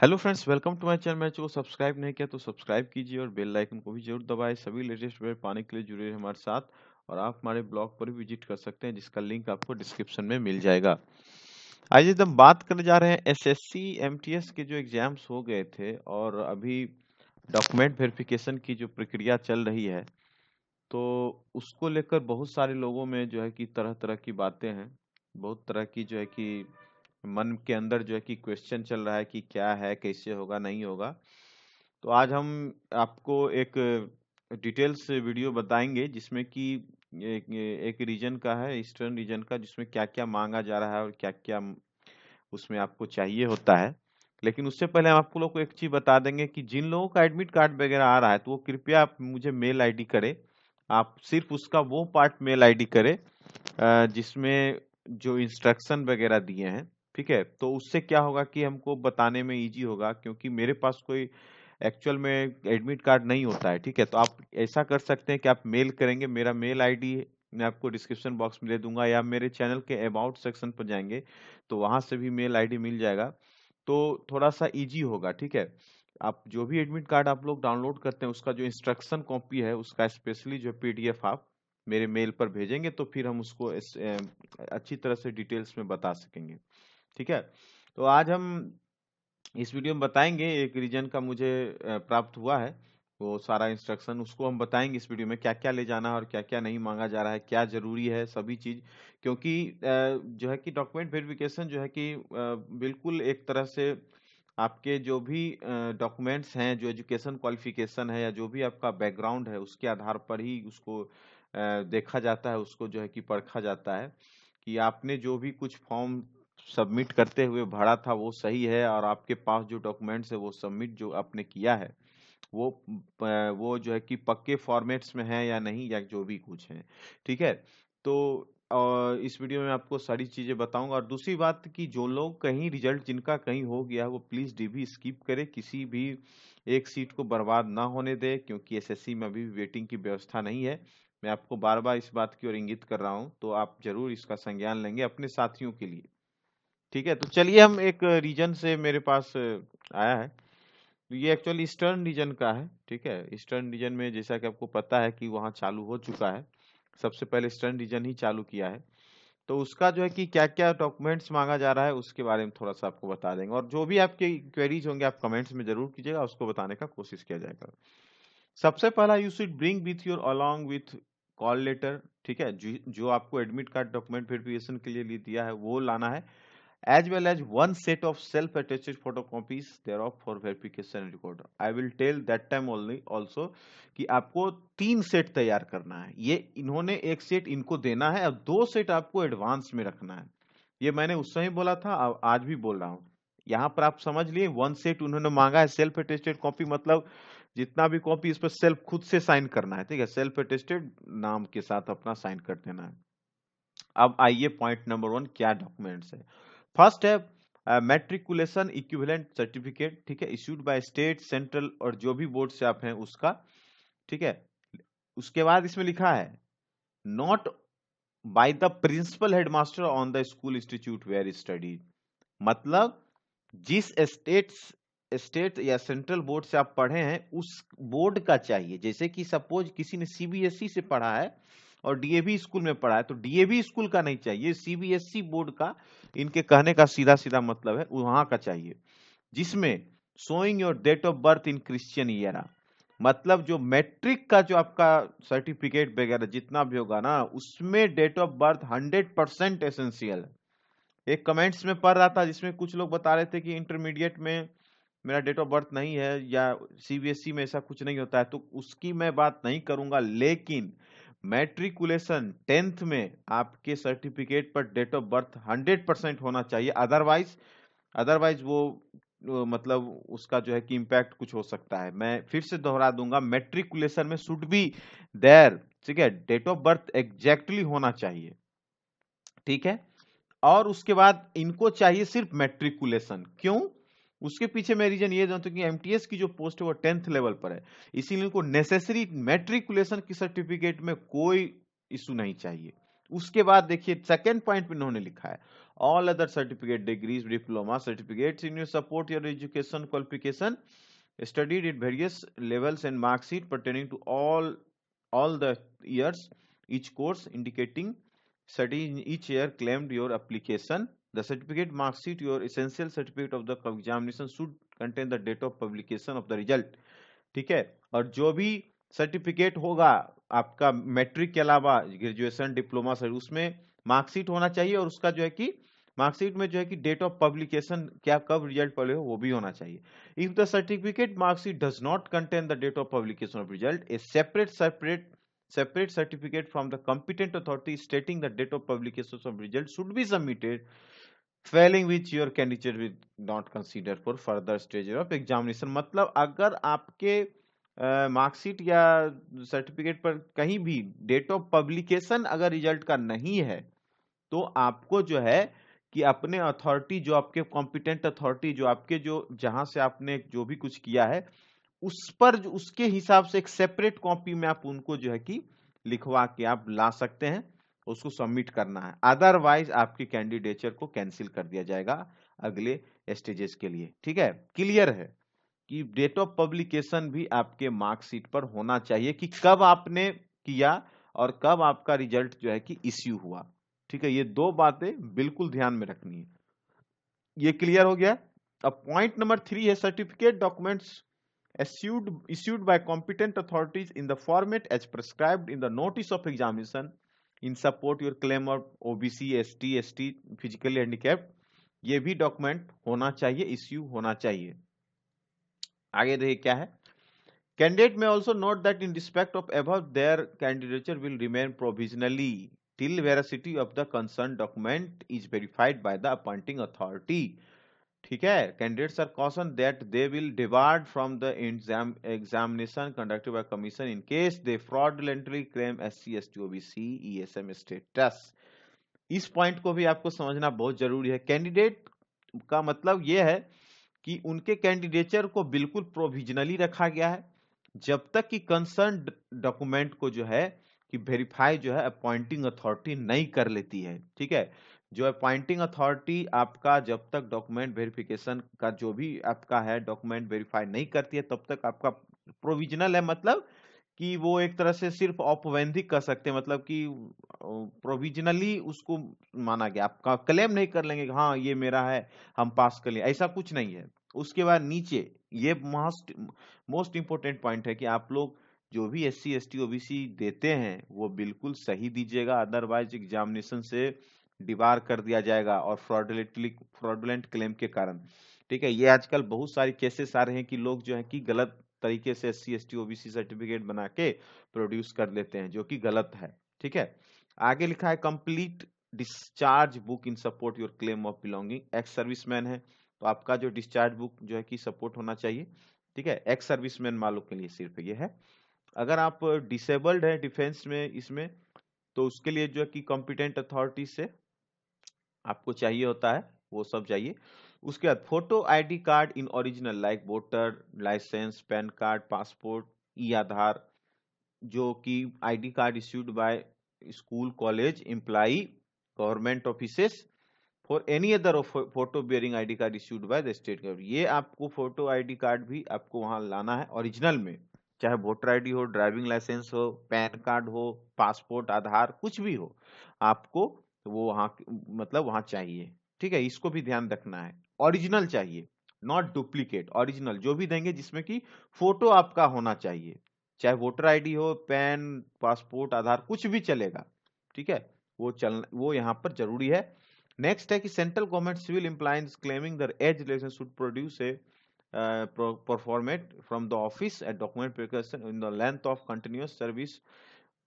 Hello friends, welcome to my channel. मैंने को subscribe नहीं किया तो सब्सक्राइब कीजिए और बेल आइकन को भी जरूर दबाएं। सभी लेटेस्ट अपडेट पाने के लिए जुड़े रहिए हमारे साथ। और आप हमारे ब्लॉग पर भी विजिट कर सकते हैं, जिसका लिंक आपको डिस्क्रिप्शन में मिल जाएगा। आज जब हम बात करने जा रहे हैं एसएससी एमटीएस के जो एग्जाम्स हो गए थे और अभी डॉक्यूमेंट वेरिफिकेशन की जो प्रक्रिया चल रही है, तो उसको लेकर बहुत सारे लोगों में जो है कि तरह तरह की बातें हैं। बहुत तरह की जो है कि मन के अंदर जो है कि क्वेश्चन चल रहा है कि क्या है, कैसे होगा, नहीं होगा। तो आज हम आपको एक डिटेल्स वीडियो बताएंगे, जिसमें कि एक रीजन का है, ईस्टर्न रीजन का, जिसमें क्या क्या मांगा जा रहा है और क्या क्या उसमें आपको चाहिए होता है। लेकिन उससे पहले हम आपको लोग को एक चीज बता देंगे कि जिन लोगों का एडमिट कार्ड वगैरह आ रहा है, तो वो कृपया आप मुझे मेल आईडी करें। आप सिर्फ उसका वो पार्ट मेल आईडी करें जिसमें जो इंस्ट्रक्शन वगैरह दिए हैं। ठीक है, तो उससे क्या होगा कि हमको बताने में इजी होगा, क्योंकि मेरे पास कोई एक्चुअल में एडमिट कार्ड नहीं होता है। ठीक है, तो आप ऐसा कर सकते हैं कि आप मेल करेंगे। मेरा मेल आईडी मैं आपको डिस्क्रिप्शन बॉक्स में दे दूंगा, या मेरे चैनल के अबाउट सेक्शन पर जाएंगे तो वहां से भी मेल आईडी मिल जाएगा। तो थोड़ा सा इजी होगा। ठीक है, आप जो भी एडमिट कार्ड आप लोग डाउनलोड करते हैं, उसका जो इंस्ट्रक्शन कॉपी है, उसका स्पेशली जो पीडीएफ आप मेरे मेल पर भेजेंगे, तो फिर हम उसको अच्छी तरह से डिटेल्स में बता सकेंगे। ठीक है, तो आज हम इस वीडियो में बताएंगे, एक रीजन का मुझे प्राप्त हुआ है, वो सारा इंस्ट्रक्शन उसको हम बताएंगे इस वीडियो में, क्या क्या ले जाना है और क्या क्या नहीं मांगा जा रहा है, क्या जरूरी है, सभी चीज। क्योंकि जो है कि डॉक्यूमेंट वेरिफिकेशन जो है कि बिल्कुल एक तरह से आपके जो भी डॉक्यूमेंट्स हैं, जो एजुकेशन क्वालिफिकेशन है या जो भी आपका बैकग्राउंड है, उसके आधार पर ही उसको देखा जाता है, उसको जो है कि परखा जाता है कि आपने जो भी कुछ फॉर्म सबमिट करते हुए भरा था वो सही है, और आपके पास जो डॉक्यूमेंट्स है वो सबमिट जो आपने किया है वो वो जो है कि पक्के फॉर्मेट्स में है या नहीं, या जो भी कुछ है। ठीक है, तो इस वीडियो में आपको सारी चीजें बताऊंगा। और दूसरी बात कि जो लोग कहीं रिजल्ट जिनका कहीं हो गया, वो प्लीज डीबी स्किप करें, किसी भी एक सीट को बर्बाद ना होने दे, क्योंकि एसएससी में अभी वेटिंग की व्यवस्था नहीं है। मैं आपको बार बार इस बात की ओर इंगित कर रहा हूं, तो आप जरूर इसका संज्ञान लेंगे अपने साथियों के लिए। ठीक है, तो चलिए हम एक रीजन से मेरे पास आया है। तो ये एक्चुअली ईस्टर्न रीजन का है। ठीक है, ईस्टर्न रीजन में जैसा कि आपको पता है कि वहाँ चालू हो चुका है, सबसे पहले ईस्टर्न रीजन ही चालू किया है। तो उसका जो है कि क्या क्या डॉक्यूमेंट्स मांगा जा रहा है, उसके बारे में थोड़ा सा आपको बता देंगे। और जो भी आपके क्वेरीज होंगे आप कमेंट्स में जरूर कीजिएगा, उसको बताने का कोशिश किया जाएगा। सबसे पहला, you should bring with your along with call letter. ठीक है, जो आपको एडमिट कार्ड डॉक्यूमेंट वेरिफिकेशन के लिए दिया है वो लाना है, as well as one set of self-attested photocopies thereof for verification and record. I will tell that time only also कि आपको 3 सेट तैयार करना है। ये इन्होंने एक सेट इनको देना है और 2 सेट आपको एडवांस में रखना है। ये मैंने उस समय बोला था, आज भी बोल रहा हूँ। यहाँ पर आप समझ लिए, 1 सेट उन्होंने मांगा है सेल्फ अटेस्टेड कॉपी, मतलब जितना भी कॉपी इस पर सेल्फ खुद से साइन करना है। ठीक है, सेल्फ अटेस्टेड नाम के साथ अपना साइन कर देना है। अब आइए पॉइंट नंबर 1, क्या डॉक्यूमेंट्स है। फर्स्ट है मैट्रिकुलेशन इक्विवेलेंट सर्टिफिकेट। ठीक है, इश्यूड बाय स्टेट, सेंट्रल और जो भी बोर्ड से आप हैं उसका। ठीक है, उसके बाद इसमें लिखा है not by the principal headmaster on the school institute where study. मतलब जिस स्टेट या सेंट्रल बोर्ड से आप पढ़े हैं उस बोर्ड का चाहिए। जैसे कि सपोज किसी ने सीबीएसई से पढ़ा है और डीएवी स्कूल में पढ़ा है, तो डीएवी स्कूल का नहीं चाहिए, सीबीएसई बोर्ड का। इनके कहने का सीधा सीधा मतलब है वहां का चाहिए, जिसमें showing your date of birth in Christian year. मतलब जो मैट्रिक का जो आपका सर्टिफिकेट वगैरह जितना भी होगा ना, उसमें डेट ऑफ बर्थ 100% एसेंशियल है। एक कमेंट्स में पढ़ रहा था जिसमें कुछ लोग बता रहे थे कि इंटरमीडिएट में मेरा डेट ऑफ बर्थ नहीं है, या सीबीएसई में ऐसा कुछ नहीं होता है, तो उसकी मैं बात नहीं करूंगा। लेकिन मैट्रिकुलेशन 10th में आपके सर्टिफिकेट पर डेट ऑफ बर्थ 100% होना चाहिए। अदरवाइज अदरवाइज वो मतलब उसका जो है कि इम्पैक्ट कुछ हो सकता है। मैं फिर से दोहरा दूंगा, मैट्रिकुलेशन में शुड बी देयर। ठीक है, डेट ऑफ बर्थ एग्जैक्टली होना चाहिए। ठीक है, और उसके बाद इनको चाहिए सिर्फ मैट्रिकुलेशन। क्यों? उसके पीछे मैं रीजन ये जानता हूं कि एमटीएस की जो पोस्ट है वो 10th लेवल पर है, इसीलिए इनको नेसेसरी मैट्रिकुलेशन की सर्टिफिकेट में कोई इशू नहीं चाहिए। उसके बाद देखिए सेकेंड पॉइंट में इन्होंने लिखा है all other certificate, degrees, diploma certificates in your support your education qualification studied at various levels and mark sheet pertaining to all the years each course indicating study in each year claimed your application. The certificate mark sheet, your essential certificate of the examination should contain the date of publication of the result. ठीक है, और जो भी certificate होगा आपका matric के अलावा graduation diploma sir उसमें मार्कशीट होना चाहिए, और उसका जो है कि मार्कशीट में जो है कि डेट ऑफ पब्लिकेशन क्या कब रिजल्ट पड़े हो वो भी होना चाहिए. If the certificate marksheet does not contain the date of publication of result, a separate certificate from the competent authority stating the date of publication of result should be submitted, failing which your candidate will not consider for further stage of examination. मतलब अगर आपके marksheet या certificate पर कहीं भी date of publication अगर result का नहीं है तो आपको जो है कि अपने अथॉरिटी, जो आपके कॉम्पिटेंट अथॉरिटी, जो आपके जो जहां से आपने जो भी कुछ किया है उस पर उसके हिसाब से एक सेपरेट कॉपी में आप उनको जो है कि लिखवा के आप ला सकते हैं, उसको सबमिट करना है. अदरवाइज आपकी कैंडिडेचर को कैंसिल कर दिया जाएगा अगले स्टेजेस के लिए. ठीक है, क्लियर है कि डेट ऑफ पब्लिकेशन भी आपके मार्कशीट पर होना चाहिए कि कब आपने किया और कब आपका रिजल्ट जो है कि इश्यू हुआ. ठीक है, ये दो बातें बिल्कुल ध्यान में रखनी है. ये क्लियर हो गया. अब पॉइंट नंबर 3 है certificate documents issued by competent authorities in the format as prescribed in the notice of examination in support your claim of OBC, ST, ST, physically handicapped. ये भी डॉक्यूमेंट होना चाहिए, इश्यू होना चाहिए. आगे देखिए क्या है. Candidate may also note that in respect of above, their candidature will remain provisionally till veracity of the concerned document is verified by the appointing authority. ठीक है, candidates are caution that they will debarred from the examination conducted by commission in case they fraudulently claim SC, ST, OBC, ESM status. इस point को भी आपको समझना बहुत जरूरी है. कैंडिडेट का मतलब यह है कि उनके कैंडिडेचर को बिल्कुल प्रोविजनली रखा गया है जब तक कि कंसर्न डॉक्यूमेंट को जो है कि वेरीफाई जो है अपॉइंटिंग अथॉरिटी नहीं कर लेती है. ठीक है, जो अपॉइंटिंग अथॉरिटी आपका जब तक डॉक्यूमेंट वेरिफिकेशन का जो भी आपका है डॉक्यूमेंट वेरीफाई नहीं करती है तब तक आपका प्रोविजनल है. मतलब कि वो एक तरह से सिर्फ औपबंधिक कर सकते हैं, मतलब कि प्रोविजनली उसको माना गया, आपका क्लेम नहीं कर लेंगे हाँ ये मेरा है हम पास कर लिए, ऐसा कुछ नहीं है. उसके बाद नीचे ये मोस्ट इंपोर्टेंट पॉइंट है कि आप लोग जो भी SC, ST, OBC देते हैं वो बिल्कुल सही दीजिएगा, अदरवाइज एग्जामिनेशन से डिबार कर दिया जाएगा और फ्रॉडुलेंट क्लेम के कारण. ठीक है, ये आजकल बहुत सारे केसेस आ रहे हैं कि लोग जो है कि गलत तरीके से SC, ST, OBC सर्टिफिकेट बना के प्रोड्यूस कर लेते हैं जो कि गलत है. ठीक है, आगे लिखा है complete discharge book in support your claim of belonging. Ex serviceman है तो आपका जो डिस्चार्ज बुक जो है कि सपोर्ट होना चाहिए. ठीक है, एक्स सर्विसमैन वालों के लिए सिर्फ ये है. अगर आप डिसेबल्ड है डिफेंस में इसमें तो उसके लिए जो है कि कॉम्पिटेंट अथॉरिटी से आपको चाहिए होता है वो सब चाहिए. उसके बाद photo ID card in original like voter licence, PAN card, passport, e Aadhaar, जो कि ID card issued by school, college, employee, government offices for any other photo bearing ID card issued by the state government. ये आपको photo ID card भी आपको वहां लाना है original में, चाहे वोटर ID हो, ड्राइविंग लाइसेंस हो, पैन कार्ड हो, पासपोर्ट, आधार, कुछ भी हो आपको वो वहां मतलब वहां चाहिए. ठीक है, इसको भी ध्यान रखना है, ओरिजिनल चाहिए, नॉट डुप्लीकेट, ओरिजिनल जो भी देंगे जिसमें कि फोटो आपका होना चाहिए, चाहे वोटर ID हो, पैन, पासपोर्ट, आधार, कुछ भी चलेगा. ठीक है, वो यहाँ पर जरूरी है. नेक्स्ट है कि central government civil employees claiming the age relation should produce a performate from the office a document preparation in the length of continuous service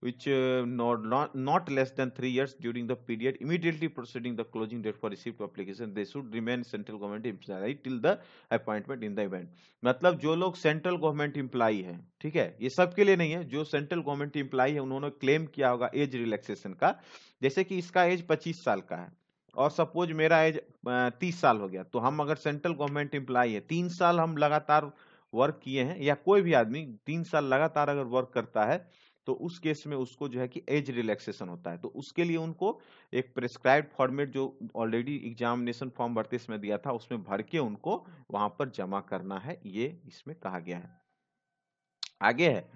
which not less than 3 years during the period immediately preceding the closing date for receipt of application. They should remain central government employee till the appointment in the event. मतलब जो लोग central government employee है, ठीक है, ये सबके लिए नहीं है, जो सेंट्रल गवर्नमेंट एम्प्लॉई है उन्होंने क्लेम किया होगा एज रिलैक्सेशन का, जैसे कि इसका एज 25 साल का है और सपोज मेरा एज 30 साल हो गया, तो हम अगर सेंट्रल गवर्नमेंट एम्प्लॉई है 3 साल हम लगातार वर्क किए हैं या कोई भी आदमी 3 साल लगातार अगर वर्क करता है तो उस केस में उसको जो है कि एज रिलैक्सेशन होता है। तो उसके लिए उनको एक प्रिस्क्राइब्ड फॉर्मेट जो ऑलरेडी एग्जामिनेशन फॉर्म भरते इसमें दिया था उसमें भर के उनको वहां पर जमा करना है, ये इसमें कहा गया है। आगे है,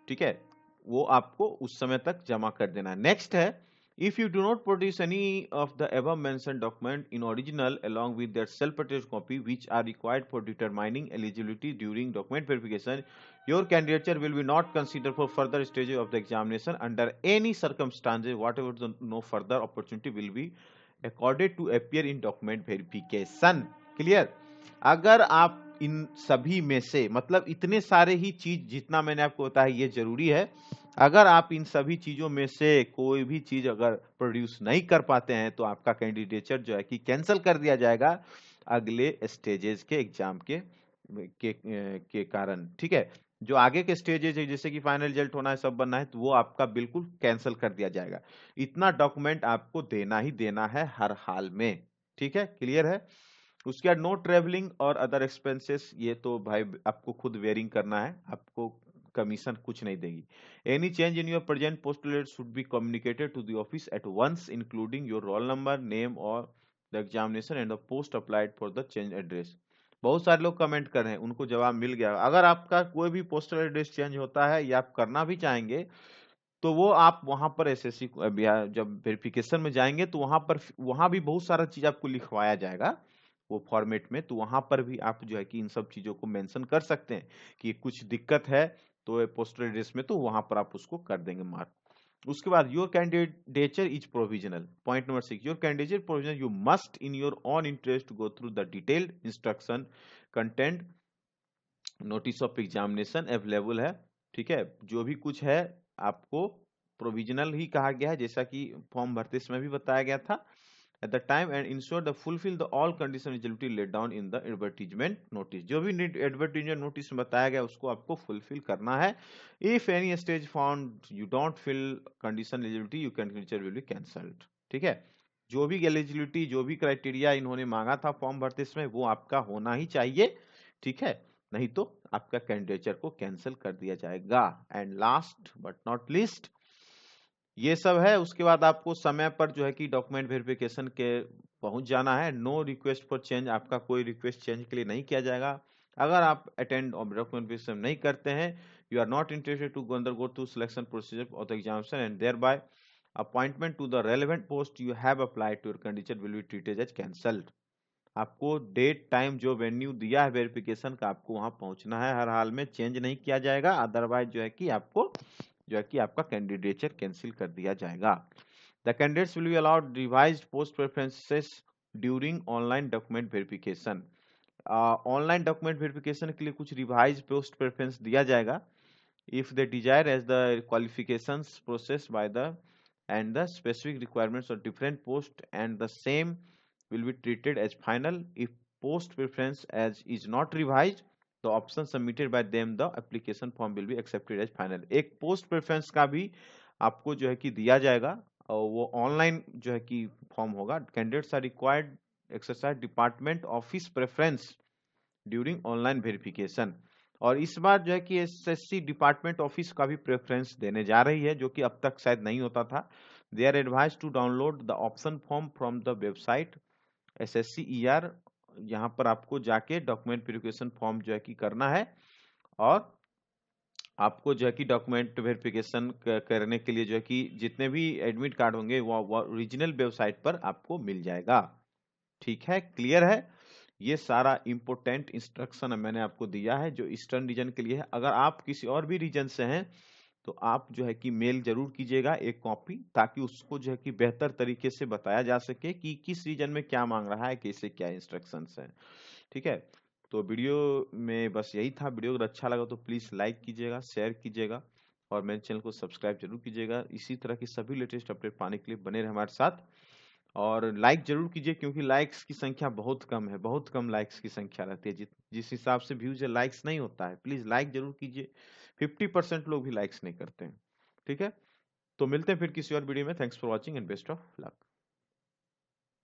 ठीक है, वो आपको उस समय तक जमा कर देना है। नेक्स्ट है, if you do not produce any of the above mentioned document in original along with their self-attached copy which are required for determining eligibility during document verification, your candidature will be not considered for further stages of the examination under any circumstances whatever the no further opportunity will be accorded to appear in document verification। Clear? अगर आप इन सभी में से, मतलब इतने सारे ही चीज जितना मैंने आपको बताया ये जरूरी है, अगर आप इन सभी चीजों में से कोई भी चीज अगर प्रोड्यूस नहीं कर पाते हैं तो आपका कैंडिडेचर जो है कि कैंसिल कर दिया जाएगा अगले स्टेजेस के एग्जाम के कारण। ठीक है, जो आगे के स्टेजेस है जैसे कि फाइनल रिजल्ट होना है, सब बनना है, तो वो आपका बिल्कुल कैंसिल कर दिया जाएगा। इतना डॉक्यूमेंट आपको देना ही देना है हर हाल में। ठीक है, क्लियर है? उसके बाद नो ट्रेवलिंग और अदर एक्सपेंसेस, ये तो भाई आपको खुद वेयरिंग करना है, आपको कमीशन कुछ नहीं देगी। Any change in your present postal address should be communicated to the office at once including your roll number, name और the examination and the post applied for the change address. बहुत सारे लोग comment कर रहे हैं, उनको जवाब मिल गया। अगर आपका कोई भी पोस्टल एड्रेस चेंज होता है या आप करना भी चाहेंगे तो वो आप वहां पर एसएससी जब वेरिफिकेशन में जाएंगे तो वहां भी बहुत सारा चीज आपको लिखवाया जाएगा वो फॉर्मेट में, तो वहां पर भी आप जो है कि इन सब चीजों को मेंशन कर सकते हैं कि कुछ दिक्कत है तो पोस्टल एड्रेस में, तो वहां पर आप उसको कर देंगे मार्क। उसके बाद your candidature is provisional. Point number 6, your candidature provisional, you must in your on interest go through the detailed instruction content notice of examination available है। ठीक है, जो भी कुछ है आपको प्रोविजनल ही कहा गया है, जैसा कि फॉर्म भरते समय भी बताया गया था at the time, and ensure the fulfill the all condition eligibility laid down in the advertisement notice। जो भी एडवर्टीजमेंट नोटिस में बताया गया उसको आपको फुलफिल करना है। if any stage found you don't fill condition eligibility your candidature will be cancelled। ठीक है, जो भी एलिजिबिलिटी जो भी क्राइटेरिया इन्होंने मांगा था फॉर्म भरते समय वो आपका होना ही चाहिए। ठीक है, नहीं तो आपका कैंडिडेचर को कैंसिल कर दिया जाएगा। And last but not least, ये सब है। उसके बाद आपको समय पर जो है कि डॉक्यूमेंट वेरिफिकेशन के पहुंच जाना है। नो रिक्वेस्ट फॉर चेंज, आपका कोई रिक्वेस्ट चेंज के लिए नहीं किया जाएगा। अगर आप अटेंड डॉक्यूमेंट वेरिफिकेशन नहीं करते हैं, you are not interested to undergo through selection procedure of the examination and thereby appointment to the relevant post you have applied to your candidate will be treated as cancelled. आपको date time जो venue दिया है verification का आपको वहां पहुंचना है, हर हाल में चेंज नहीं किया जाएगा, अदरवाइज जो है कि आपको जो है कि आपका कैंडिडेचर कैंसिल कर दिया जाएगा। The candidates will be allowed revised post preferences during online document verification. Online document verification के लिए कुछ रिवाइज पोस्ट प्रेफरेंस दिया जाएगा if they desire as the qualifications processed by the and the specific requirements of different post and the same will be treated as final if post preference as is not revised the option submitted by them the application form will be accepted as final। एक post preference का भी आपको जो है कि दिया जाएगा और वो ऑनलाइन जो है कि फॉर्म होगा। Candidates are required exercise department office preference during online verification. और इस बार जो है कि एसएससी डिपार्टमेंट ऑफिस का भी प्रेफरेंस देने जा रही है, जो कि अब तक शायद नहीं होता था। They are advise to download the option form from the website SSC-ER। यहाँ पर आपको जाके डॉक्यूमेंट वेरिफिकेशन फॉर्म जो है कि करना है और आपको जो है कि डॉक्यूमेंट वेरिफिकेशन करने के लिए जो है कि जितने भी एडमिट कार्ड होंगे वो ओरिजिनल वेबसाइट पर आपको मिल जाएगा। ठीक है, क्लियर है? ये सारा इंपोर्टेंट इंस्ट्रक्शन मैंने आपको दिया है जो ईस्टर्न रीजन के लिए है। अगर आप किसी और भी रीजन से हैं तो आप जो है कि मेल जरूर कीजिएगा एक कॉपी, ताकि उसको जो है कि बेहतर तरीके से बताया जा सके कि किस रीजन में क्या मांग रहा है, कैसे क्या इंस्ट्रक्शंस हैं। ठीक है, तो वीडियो में बस यही था। वीडियो अगर अच्छा लगा तो प्लीज लाइक कीजिएगा, शेयर कीजिएगा और मेरे चैनल को सब्सक्राइब जरूर कीजिएगा। इसी तरह की सभी लेटेस्ट अपडेट पाने के लिए बने रहे हमारे साथ और लाइक जरूर कीजिए, क्योंकि लाइक्स की संख्या बहुत कम है, बहुत कम लाइक्स की संख्या रहती है। जिस हिसाब से व्यूज है लाइक्स नहीं होता है। प्लीज लाइक जरूर कीजिए, 50% लोग भी लाइक्स नहीं करते हैं। ठीक है, तो मिलते हैं फिर किसी और वीडियो में। Thanks for watching and best of luck.